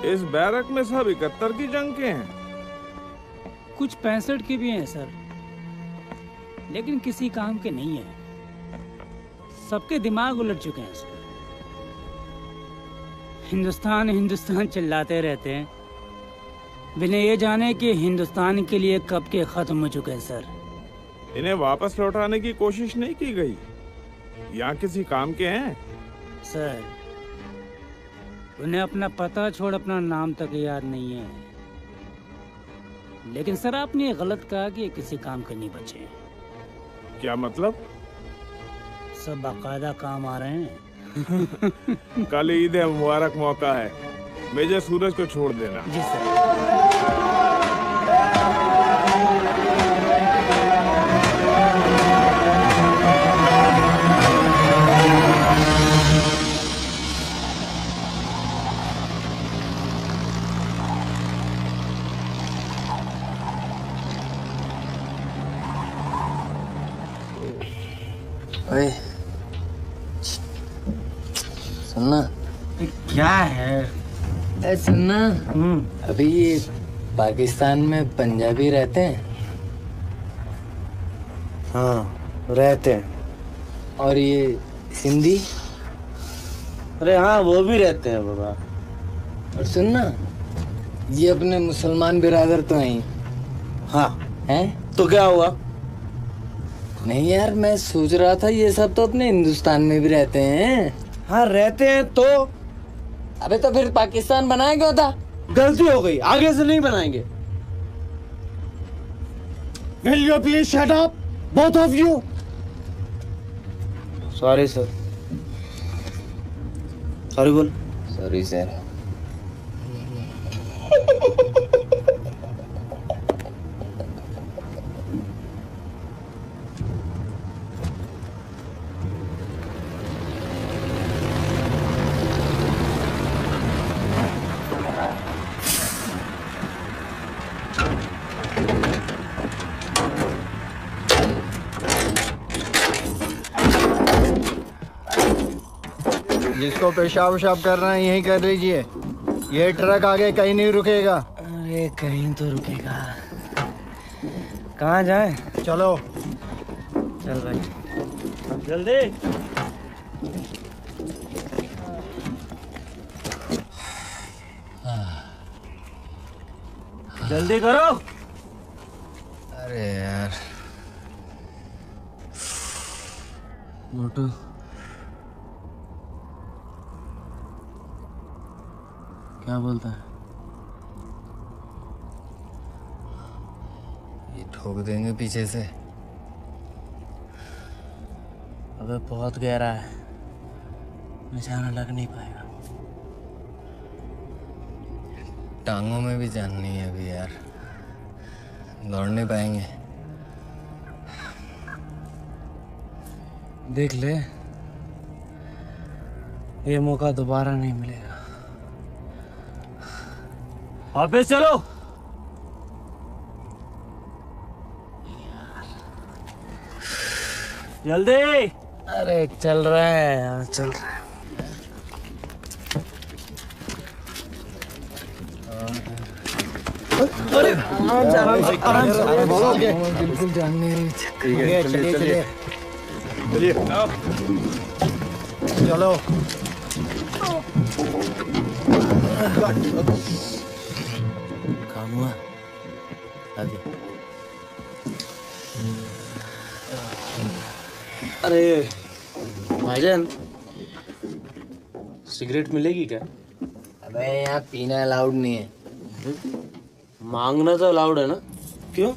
इस बैरक में सब 71 की जंग के हैं। कुछ 65 के भी हैं सर, लेकिन किसी काम के नहीं है। सबके दिमाग उलट चुके हैं सर। हिंदुस्तान हिंदुस्तान चिल्लाते रहते हैं बिना ये जाने कि हिंदुस्तान के लिए कब के खत्म हो चुके हैं सर। इन्हें वापस लौटाने की कोशिश नहीं की गई? यहाँ किसी काम के हैं? सर उन्हें अपना पता छोड़ अपना नाम तक याद नहीं है। लेकिन सर आपने ये गलत कहा कि ये किसी काम के नहीं बचे। क्या मतलब? सब बाकायदा काम आ रहे हैं। कल ईद है, मुबारक मौका है। मेजर सूरज को छोड़ देना। जी सर। ओए सुनना। क्या है? ए सुनना, अभी ये पाकिस्तान में पंजाबी रहते हैं? हाँ रहते हैं। और ये सिंधी? अरे हाँ वो भी रहते हैं बाबा। और सुनना, ये अपने मुसलमान बिरादर तो हैं। हाँ हैं? तो क्या हुआ? नहीं यार, मैं सोच रहा था ये सब तो अपने हिंदुस्तान में भी रहते हैं। हाँ रहते हैं तो। अबे तो फिर पाकिस्तान बनाया क्यों था? गलती हो गई, आगे से नहीं बनाएंगे। Will you please shut up, both of you? Sorry sir. Sorry बोल। Sorry sir. जिसको पेशाब वशाब करना है यहीं कर लीजिए। ये ट्रक आगे कहीं नहीं रुकेगा। अरे कहीं तो रुकेगा। कहाँ जाए? चलो चल भाई जल्दी। जल्दी करो। अरे यार मोटू, क्या बोलता है? ये ठोक देंगे पीछे से। अबे बहुत गहरा है, निशाना लग नहीं पाएगा। टांगों में भी जान नहीं है अभी यार, दौड़ नहीं पाएंगे। देख ले, ये मौका दोबारा नहीं मिलेगा। वापस चलो। जल्दी। अरे चल रहा है यार, चल रहा है। अरे आराम से बिल्कुल जान नहीं रही। ठीक है, चलिए चलिए चलिए चलो। काम हुआ आगे। अरे भाईजान, सिगरेट मिलेगी क्या? अबे यहाँ पीना अलाउड नहीं है। मांगना तो अलाउड है ना? क्यों?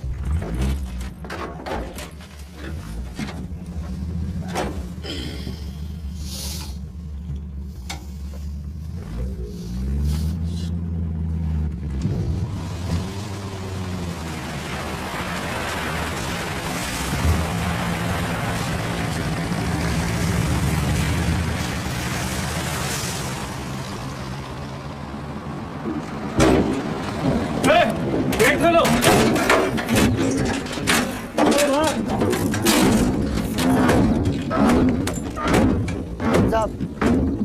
साहब,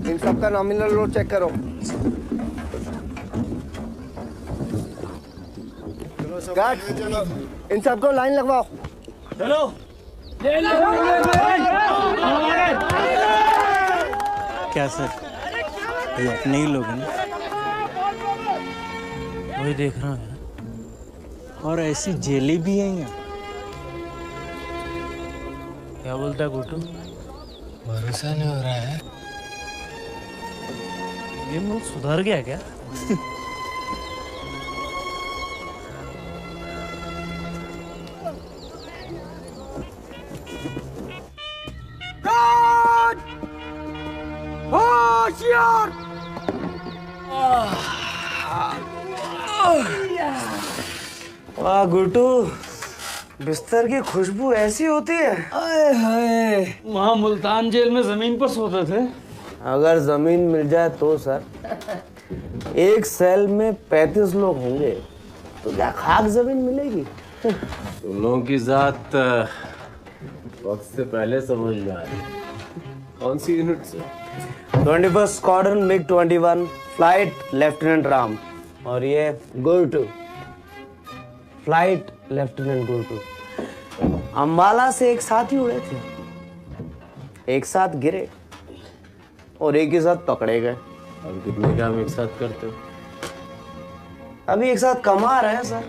इन सबका नॉमिनल लोड चेक करो। गार्ड, इन सबको लाइन लगवाओ। क्या सर, ये अपने ही लोग हैं ना? वही देख रहा हूँ। और ऐसी जेलें भी हैं यहाँ। क्या बोलता है गुड्डू? भरोसा नहीं हो रहा है। ये मुल्क सुधर गया क्या? वाह गुड्डू, बिस्तर की खुशबू ऐसी होती है। आए हाय, वहाँ मुल्तान जेल में जमीन पर सोते थे। अगर जमीन मिल जाए तो सर, एक सेल में 35 लोग होंगे तो क्या खाक जमीन मिलेगी? तुम लोगों की जात वक्त से पहले समझ में आ रही। कौन सी यूनिट से? 21st squadron MiG 21 flight lieutenant Ram. और ये गुरटू, फ्लाइट लेफ्टिनेंट गुरटू। अंबाला से एक साथ ही उड़े थे, एक साथ गिरे और एक ही साथ पकड़े गए। अब कितने काम एक साथ करते हो? अभी एक साथ कमा रहे हैं सर,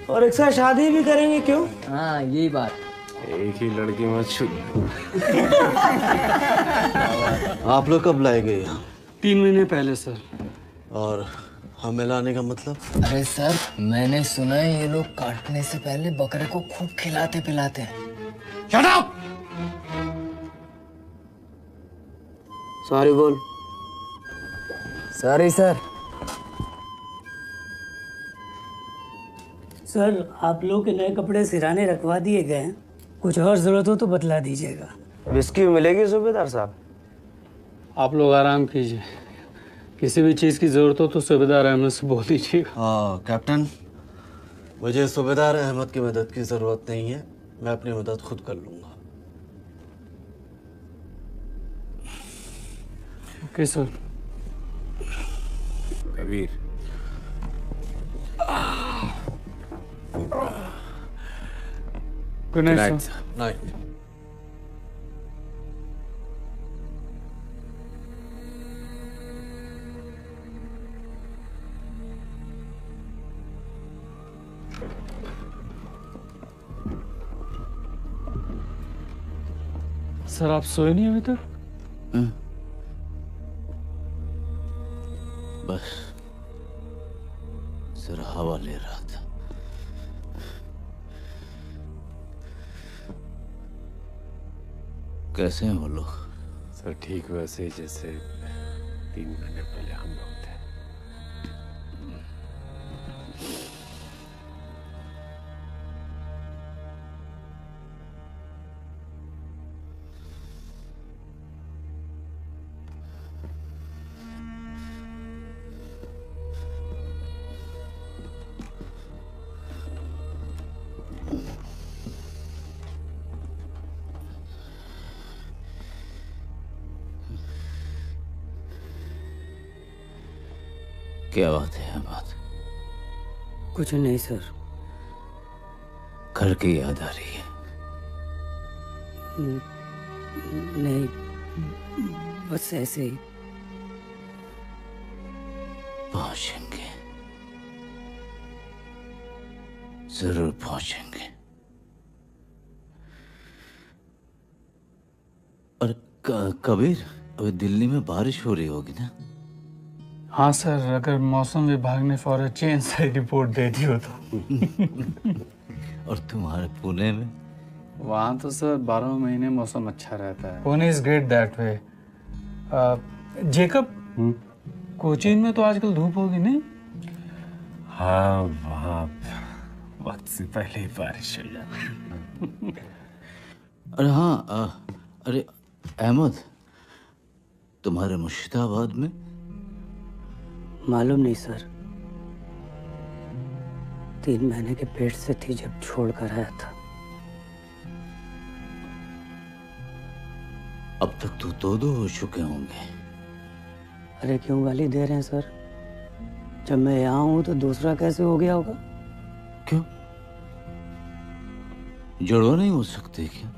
और एक साथ शादी भी करेंगे। क्यों? हाँ यही बात। एक ही लड़की मत छुई। आप लोग कब लाए गए यहाँ? 3 महीने पहले सर। और हमें लाने का मतलब? अरे सर, मैंने सुना है ये लोग काटने से पहले बकरे को खूब खिलाते पिलाते हैं। Shut up! सॉरी बोल। Sorry sir. सर, आप लोग के नए कपड़े सिराने रखवा दिए गए हैं। कुछ और जरूरत हो तो बतला दीजिएगा। विस्की मिलेगी सूबेदार साहब? आप लोग आराम कीजिए, किसी भी चीज़ की ज़रूरत हो तो सूबेदार अहमद से बोल दीजिएगा। हाँ कैप्टन, मुझे सूबेदार अहमद की मदद की ज़रूरत नहीं है, मैं अपनी मदद खुद कर लूँगा। Okay sir. Kabir, good night sir. Night. Sir आप सोए नहीं अभी तक? बस जरा हवा ले रहा था। कैसे हैं वो लोग? सर ठीक वैसे ही जैसे 3 महीने पहले हम लोग थे। क्या बात है बात? कुछ नहीं सर। घर की याद आ रही है? नहीं, बस ऐसे ही। पहुंचेंगे, जरूर पहुंचेंगे। और कबीर, अभी दिल्ली में बारिश हो रही होगी ना? हाँ सर, अगर मौसम विभाग ने फॉर अ चेंज सही रिपोर्ट दे दी हो तो। और तुम्हारे पुणे में? वहाँ तो सर 12 महीने मौसम अच्छा रहता है। Pune is great that way. Jacob, Cochin में तो आजकल धूप होगी नहीं? हाँ वहाँ वक्त से पहले ही बारिश हो जाती। अरे हाँ, अरे अहमद, तुम्हारे मुर्शिदाबाद में? मालूम नहीं सर, 3 महीने के पेट से थी जब छोड़ कर आया था। अब तक तो 2 हो चुके होंगे। अरे क्यों गाली दे रहे हैं सर? जब मैं यहाँ हूँ तो दूसरा कैसे हो गया होगा? क्यों? जुड़वा नहीं हो सकते क्या?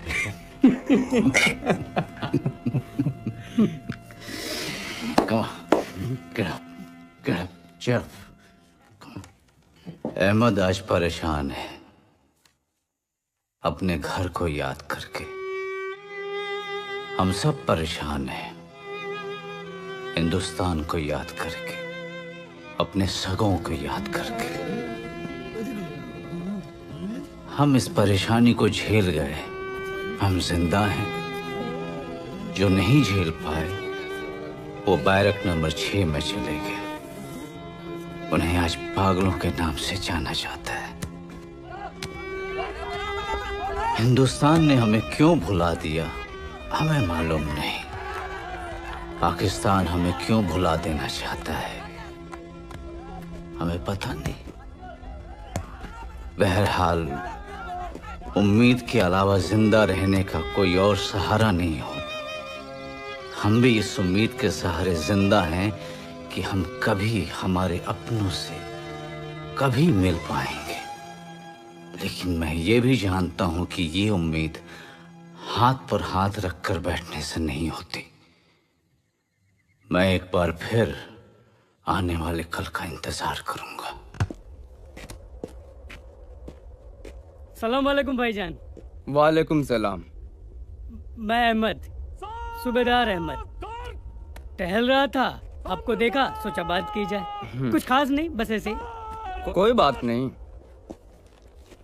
Come on, get up, cheer up. Ahmad आज परेशान है अपने घर को याद करके। हम सब परेशान हैं हिंदुस्तान को याद करके, अपने सगों को याद करके। हम इस परेशानी को झेल गए, हम जिंदा हैं। जो नहीं झेल पाए वो बैरक नंबर 6 में चले गए। उन्हें आज पागलों के नाम से जाना जाता है। हिंदुस्तान ने हमें क्यों भुला दिया हमें मालूम नहीं। पाकिस्तान हमें क्यों भुला देना चाहता है हमें पता नहीं। बहरहाल उम्मीद के अलावा जिंदा रहने का कोई और सहारा नहीं होता। हम भी इस उम्मीद के सहारे जिंदा हैं कि हम कभी हमारे अपनों से कभी मिल पाएंगे। लेकिन मैं ये भी जानता हूं कि ये उम्मीद हाथ पर हाथ रखकर बैठने से नहीं होती। मैं एक बार फिर आने वाले कल का इंतजार करूंगा। सलाम वालेकुम भाईजान। वालेकुम सलाम। मैं अहमद, सूबेदार अहमद। टहल रहा था, आपको देखा, सोचा बात की जाए। कुछ खास नहीं, बस ऐसे ही। कोई बात नहीं,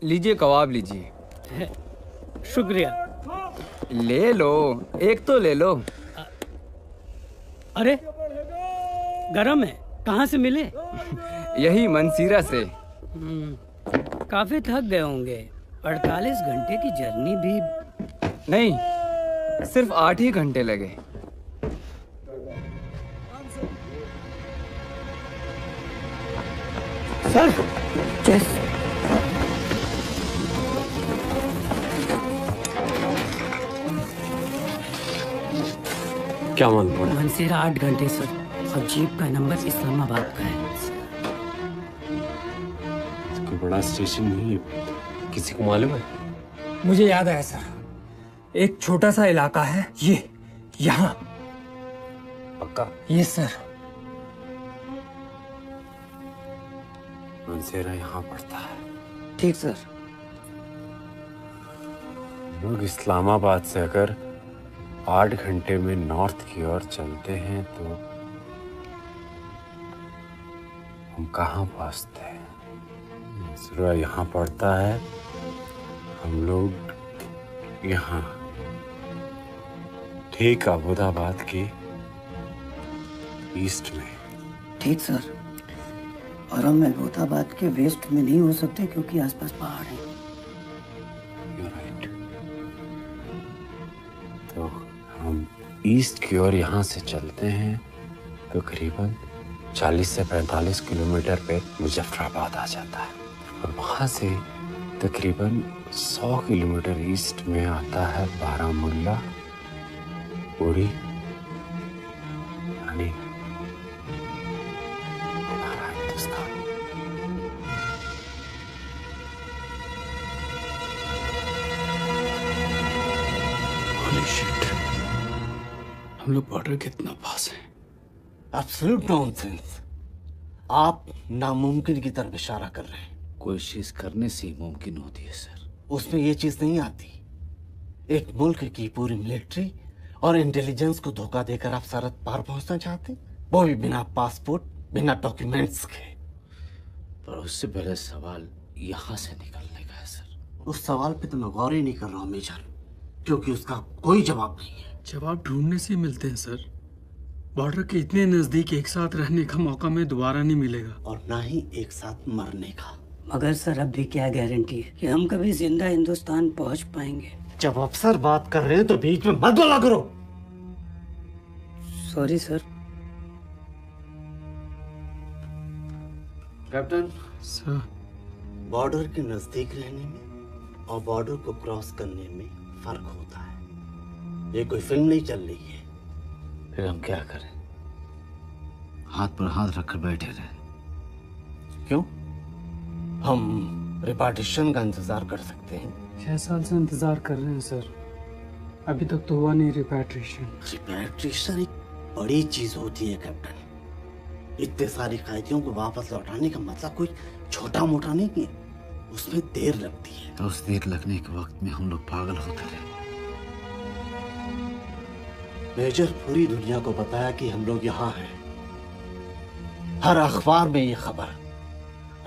लीजिए कबाब लीजिए। शुक्रिया। ले लो, एक तो ले लो। अरे गरम है, कहाँ से मिले? यही मनसीरा से। काफी थक गए होंगे, 48 घंटे की जर्नी भी। नहीं, सिर्फ 8 ही घंटे लगे। Sir, chess. क्या मालूम पड़ा? मनसेरा 8 घंटे सर, और जीप का नंबर इस्लामाबाद का है। कोई बड़ा स्टेशन नहीं है, किसी को मालूम है? मुझे याद आया सर, एक छोटा सा इलाका है ये, यहाँ। पक्का? ये सर। मनसेरा यहाँ पड़ता है। ठीक सर। लोग इस्लामाबाद से अगर 8 घंटे में नॉर्थ की ओर चलते हैं तो हम कहाँ पहुँचते हैं? मनसेरा यहाँ पड़ता है, हम लोग यहाँ ठीक अहमदाबाद के ईस्ट में। ठीक सर, और हम अहमदाबाद के वेस्ट में नहीं हो सकते क्योंकि आसपास पहाड़ हैं। तो हम ईस्ट की ओर यहाँ से चलते हैं तो करीबन 40 से 45 किलोमीटर पे मुजफ्फराबाद आ जाता है, और वहाँ से तकरीबन 100 किलोमीटर ईस्ट में आता है बारामुल्ला, उरी, यानी हमारा हिंदुस्तान। हम लोग बॉर्डर के इतना पास हैं। Absolute nonsense. आप नामुमकिन की तरफ इशारा कर रहे हैं। कोशिश करने से ही मुमकिन होती है सर। उसमें ये चीज नहीं आती। एक मुल्क की पूरी मिलिट्री और इंटेलिजेंस को धोखा देकर आप सरहद पार पहुंचना चाहते, वो भी बिना पासपोर्ट, बिना डॉक्यूमेंट्स के। पर उससे पहले सवाल यहाँ से निकलने का है सर। उस सवाल पे तो मैं गौर ही नहीं कर रहा हूँ मेजर, क्योंकि उसका कोई जवाब नहीं है। जवाब ढूंढने से मिलते हैं सर। बॉर्डर के इतने नजदीक एक साथ रहने का मौका में दोबारा नहीं मिलेगा, और ना ही एक साथ मरने का। मगर सर अब भी क्या गारंटी है कि हम कभी जिंदा हिंदुस्तान पहुंच पाएंगे? जब अफसर बात कर रहे हैं तो बीच में मत बोला करो। Sorry sir. Captain sir, border के नजदीक रहने में और बॉर्डर को क्रॉस करने में फर्क होता है। ये कोई फिल्म नहीं चल रही है। फिर हम क्या करें? हाथ पर हाथ रखकर बैठे रहे? क्यों? हम रिपार्टीशन का इंतजार कर सकते हैं। 6 साल से इंतजार कर रहे हैं सर, अभी तक तो हुआ नहीं रिपैट्रिएशन। रिपैट्रिएशन एक बड़ी चीज होती है कैप्टन। इतने सारे कैदियों को वापस लौटाने का मतलब कोई छोटा मोटा नहीं है, उसमें देर लगती है। तो उस देर लगने के वक्त में हम लोग पागल होते रहे। मेजर पूरी दुनिया को बताया कि हम लोग यहाँ हैं। हर अखबार में ये खबर,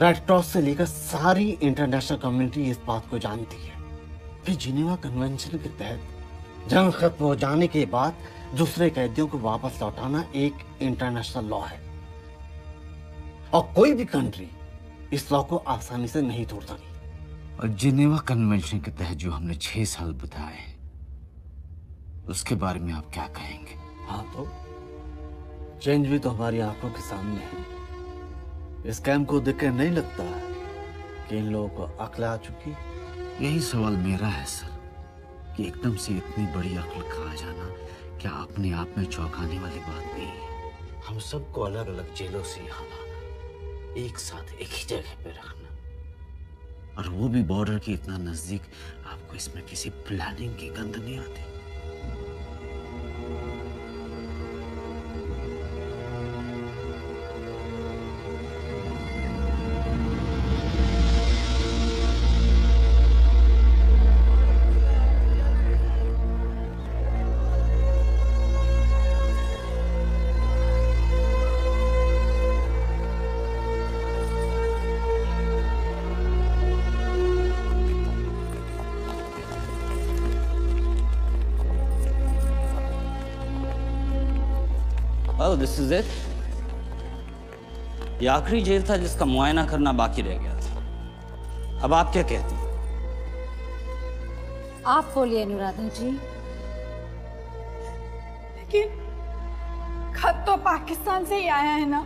रेड क्रॉस से लेकर सारी इंटरनेशनल कम्युनिटी इस बात को जानती है। फिर जिनेवा कन्वेंशन के तहत जंग खत्म हो जाने के बाद दूसरे कैदियों को वापस लौटाना एक इंटरनेशनल लॉ है और कोई भी कंट्री इस लॉ को आसानी से नहीं तोड़ सकती। और जिनेवा कन्वेंशन के तहत जो हमने 6 साल बिताए उसके बारे में आप क्या कहेंगे? हाँ, तो चेंज भी तो हमारी आंखों के सामने है। इस कैंप को देखकर नहीं लगता कि इन लोगों को अक्ल आ चुकी? यही सवाल मेरा है सर कि एकदम से इतनी बड़ी अक्ल खा जाना क्या अपने आप में चौंकाने वाली बात नहीं है? हम सबको अलग अलग जेलों से यहाँ लाना, एक साथ एक ही जगह पे रखना, और वो भी बॉर्डर के इतना नजदीक। आपको इसमें किसी प्लानिंग की गंध नहीं आती? Oh, this is it? ये आखिरी जेल था जिसका मुआयना करना बाकी रह गया था। अब आप क्या कहती हैं? आप बोलिए अनुराधा जी। लेकिन खत तो पाकिस्तान से ही आया है ना,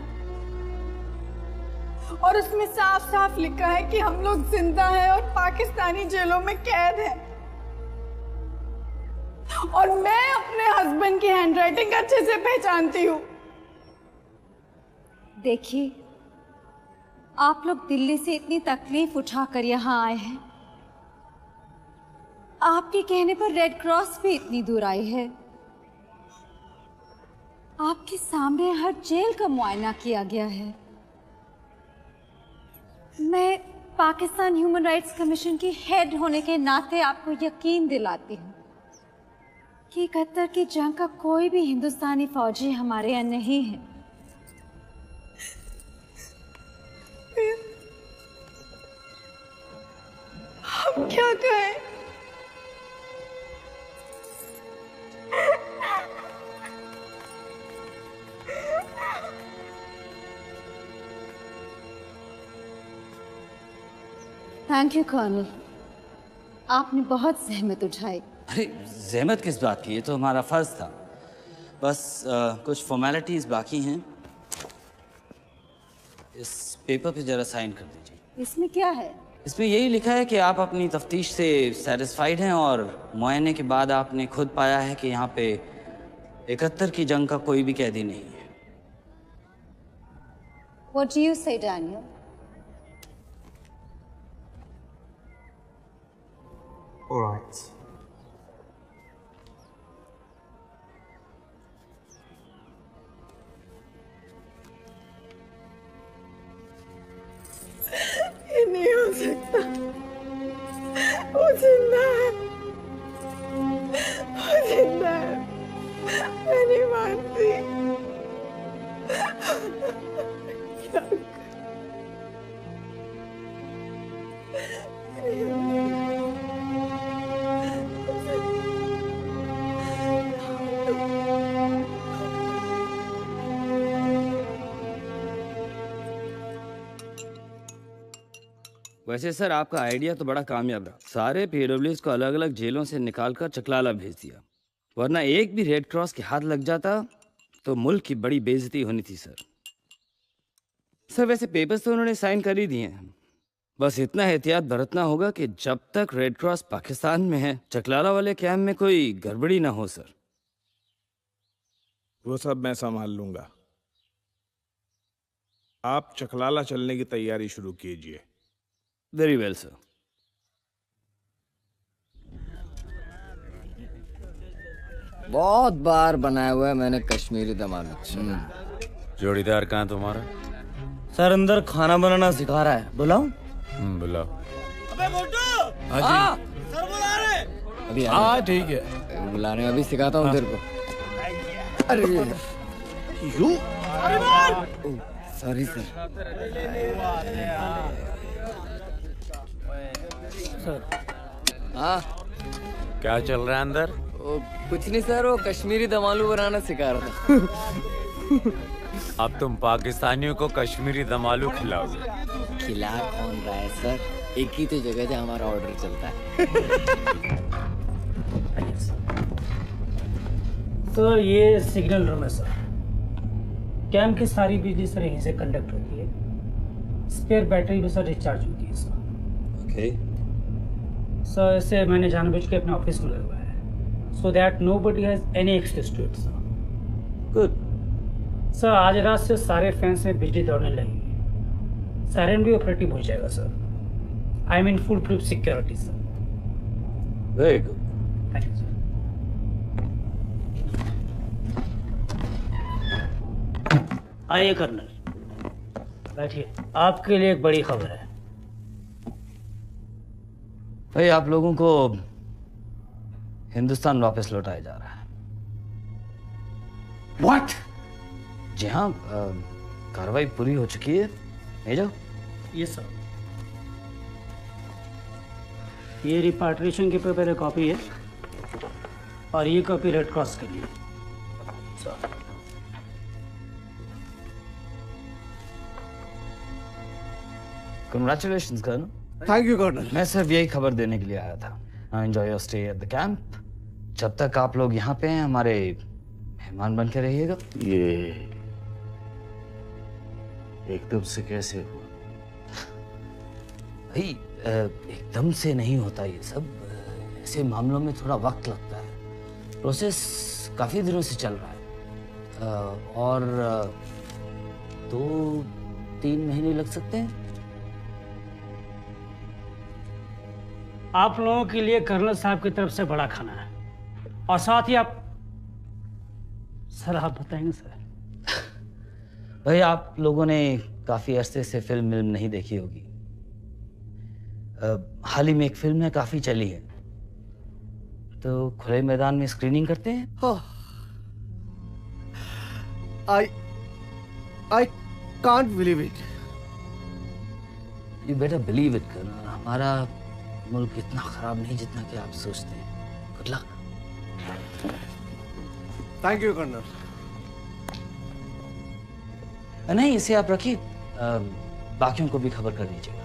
और उसमें साफ साफ लिखा है कि हम लोग जिंदा हैं और पाकिस्तानी जेलों में कैद हैं। और मैं अपने हस्बैंड की हैंडराइटिंग अच्छे से पहचानती हूँ। देखिए, आप लोग दिल्ली से इतनी तकलीफ उठाकर यहाँ आए हैं, आपके कहने पर रेड क्रॉस भी इतनी दूर आई है, आपके सामने हर जेल का मुआयना किया गया है। मैं पाकिस्तान ह्यूमन राइट्स कमीशन की हेड होने के नाते आपको यकीन दिलाती हूँ कि 71 की जंग का कोई भी हिंदुस्तानी फौजी हमारे यहाँ नहीं है। हम क्या कहें? थैंक यू कर्नल, आपने बहुत जहमत उठाई। अरे जहमत किस बात की, ये तो हमारा फर्ज था। बस कुछ फॉर्मेलिटीज बाकी हैं। इस पेपर पे जरा साइन कर दीजिए। इसमें क्या है? इसमें यही लिखा है कि आप अपनी तफ्तीश से सेटिस्फाइड हैं और मुआयने के बाद आपने खुद पाया है कि यहाँ पे 71 की जंग का कोई भी कैदी नहीं है। What do you say, Daniel? All right. ये नहीं हो सकता। वो जिंदा है, वो जिंदा है। मैं नहीं मानती। क्या वैसे सर आपका आइडिया तो बड़ा कामयाब रहा। सारे पीडब्ल्यूएस को अलग अलग जेलों से निकालकर चकलाला भेज दिया, वरना एक भी रेड क्रॉस के हाथ लग जाता तो मुल्क की बड़ी बेइज्जती होनी थी सर। सर वैसे पेपर्स तो उन्होंने साइन कर ही दिए हैं, बस इतना एहतियात बरतना होगा कि जब तक रेड क्रॉस पाकिस्तान में है चकलाला वाले कैंप में कोई गड़बड़ी ना हो सर। वो सब मैं संभाल लूंगा। आप चकलाला चलने की तैयारी शुरू कीजिए। Very well sir. बहुत बार बनाया हुआ है मैंने कश्मीरी दम आलू। जोड़ीदार कहाँ तुम्हारा? सर अंदर खाना बनाना सिखा रहा है, बुलाऊं? बुलाओ। हाँ अभी हाँ ठीक है, बुलाने अभी सिखाता हूँ तेरे को। अरे यू सॉरी सर। हाँ क्या चल रहा है अंदर? कुछ नहीं सर, वो कश्मीरी दम आलू बनाना सिखा रहा था। अब तुम पाकिस्तानियों को कश्मीरी दम आलू खिलाओगे? खिला कौन रहा है सर, एक ही तो जगह जहाँ हमारा ऑर्डर चलता है। सर ये सिग्नल रूम है सर। कैंप की सारी बिजली सर यहीं से कंडक्ट होती है। स्पेयर बैटरी भी सर रिचार्ज होती है सर। ओके सर इसे मैंने जानबूझ के अपने ऑफिस में लगवाया है, so that nobody has any access to it sir. Good sir आज रात से सारे फैंस में बिजली दौड़ने लगेगी। सायरन भी ऑपरेटिव हो जाएगा sir. I mean full proof security sir. Very good. Thank you sir. आइए कर्नल, बैठिए। आपके लिए एक बड़ी खबर है। भाई आप लोगों को हिंदुस्तान वापस लौटाया जा रहा है। व्हाट? जी हाँ, कार्रवाई पूरी हो चुकी है। ले जाओ। Yes sir. ये रिपाट्रिएशन के पेपर एक कॉपी है और ये कॉपी रेड क्रॉस के लिए sir. Congratulations colonel. Thank you colonel. मैं सिर्फ यही खबर देने के लिए आया था। Enjoy your stay at the camp. जब तक आप लोग यहाँ पे हैं हमारे मेहमान बन के रहिएगा। ये एकदम से कैसे हुआ? भाई एकदम से नहीं होता ये सब। ऐसे मामलों में थोड़ा वक्त लगता है। प्रोसेस काफी दिनों से चल रहा है और 2-3 महीने लग सकते हैं। आप लोगों के लिए कर्नल साहब की तरफ से बड़ा खाना है और साथ ही आप सर आप बताएंगे सर। भाई आप लोगों ने काफी अरसे से फिल्म नहीं देखी होगी। हाल ही में एक फिल्म है, काफी चली है, तो खुले मैदान में स्क्रीनिंग करते हैं। I can't believe it. You better believe it colonel. हमारा मुल्क इतना खराब नहीं जितना कि आप सोचते हैं। Good luck. Thank you colonel. नहीं इसे आप रखिए, बाकियों को भी खबर कर दीजिएगा।